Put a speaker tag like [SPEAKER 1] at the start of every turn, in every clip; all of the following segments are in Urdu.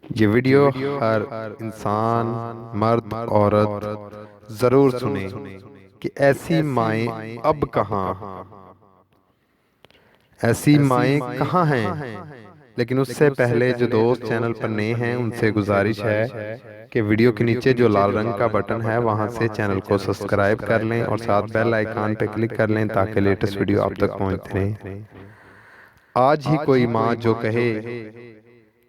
[SPEAKER 1] یہ ویڈیو ہر انسان، مرد عورت ضرور سنیں کہ ایسی مائیں اب کہاں، ایسی مائیں کہاں ہیں۔ لیکن اس سے پہلے جو دوست چینل پر نئے ہیں ان سے گزارش ہے کہ ویڈیو کے نیچے جو لال رنگ کا بٹن ہے وہاں سے چینل کو سبسکرائب کر لیں اور ساتھ بیل آئیکن پہ کلک کر لیں تاکہ لیٹسٹ ویڈیو آپ تک پہنچتے رہیں۔ آج ہی کوئی ماں جو کہے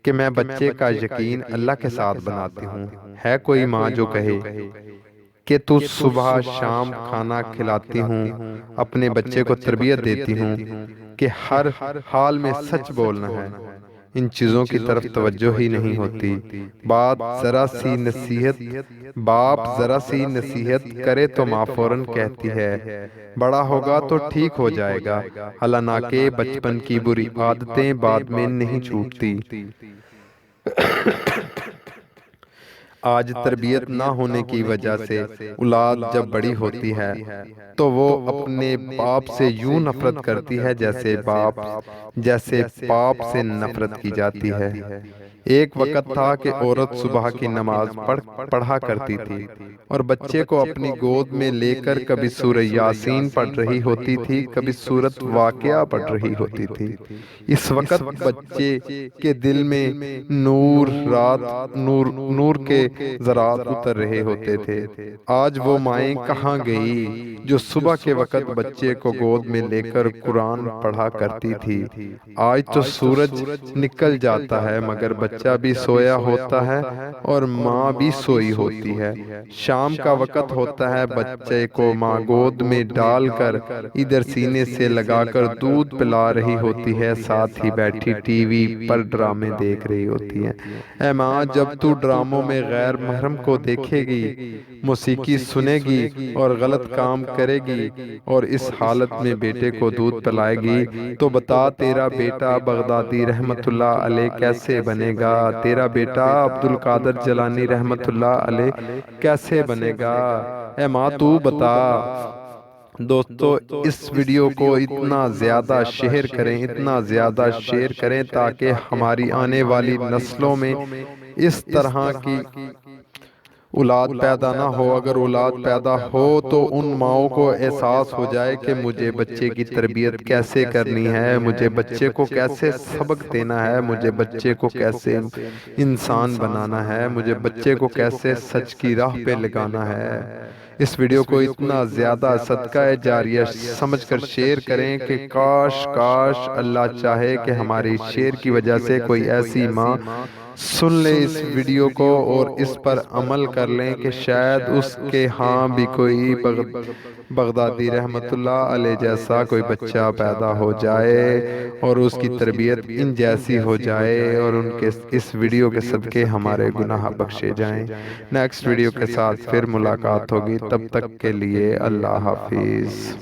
[SPEAKER 1] کہ میں بچے کا یقین اللہ کے ساتھ بناتی ہوں، ہے کوئی ماں جو کہے کہ تو صبح شام کھانا کھلاتی ہوں، اپنے بچے کو تربیت دیتی ہوں کہ ہر حال میں سچ بولنا ہے، ان چیزوں کی طرف توجہ ہی نہیں ہوتی۔ باپ ذرا سی نصیحت کرے تو ماں فوراً کہتی ہے بڑا ہوگا تو ٹھیک ہو جائے گا، حالانکہ بچپن کی بری عادتیں بعد میں نہیں چھوٹتی۔ آج تربیت نہ ہونے کی وجہ سے اولاد جب بڑی ہوتی ہے تو وہ اپنے باپ سے یوں نفرت کرتی ہے جیسے باپ سے نفرت کی جاتی ہے۔ ایک وقت تھا کہ عورت صبح کی نماز پڑھا کرتی تھی اور بچے کو اپنی گود میں لے کر کبھی سورہ یاسین پڑھ رہی ہوتی تھی، کبھی سورۃ واقعہ پڑھ رہی ہوتی تھی۔ اس وقت بچے کے دل میں نور کے ذرات اتر رہے ہوتے تھے۔ آج وہ مائیں کہاں گئی جو صبح کے وقت بچے کو گود میں لے کر قرآن پڑھا کرتی تھی۔ آج تو سورج نکل جاتا ہے مگر بچہ بھی سویا ہوتا ہے اور ماں بھی سوئی ہوتی ہے۔ شام کا وقت ہوتا ہے، بچے کو ماں گود میں ڈال کر ادھر سینے سے لگا کر دودھ پلا رہی ہوتی ہے، ساتھ ہی بیٹھی ٹی وی پر ڈرامے دیکھ رہی ہوتی ہے۔ اے ماں، جب تو ڈراموں میں غیر محرم کو دیکھے گی، موسیقی سنے گی اور غلط کام کرے گی اور اس حالت میں بیٹے کو دودھ پلائے گی تو بتا تیرا بیٹا بغدادی رحمت اللہ علیہ کیسے بنے گا، تیرا بیٹا عبد القادر جیلانی رحمت اللہ علیہ کیسے بنے گا۔ اے ماں تو بتا۔ دوستو، اس ویڈیو کو اتنا زیادہ شیئر کریں تاکہ ہماری آنے والی نسلوں میں اس طرح کی اولاد پیدا نہ ہو۔ اگر اولاد پیدا ہو تو ان ماؤں کو احساس ہو جائے کہ مجھے بچے کی تربیت کیسے کرنی ہے، مجھے بچے کو کیسے سبق دینا ہے، مجھے بچے کو کیسے انسان بنانا ہے، مجھے بچے کو کیسے سچ کی راہ پہ لگانا ہے۔ اس ویڈیو کو اتنا زیادہ صدقہ جاریہ سمجھ کر شیئر کریں کہ کاش اللہ چاہے کہ ہماری شیئر کی وجہ سے کوئی ایسی ماں سن لے اس ویڈیو کو اور اس پر عمل کر لیں کہ شاید اس کے ہاں بھی کوئی بغدادی رحمت اللہ علیہ جیسا کوئی بچہ پیدا ہو جائے اور اس کی تربیت ان جیسی ہو جائے اور ان کے اس ویڈیو کے صدقے ہمارے گناہ بخشے جائیں۔ نیکسٹ ویڈیو کے ساتھ پھر ملاقات ہوگی، تب تک کے لیے اللہ حافظ۔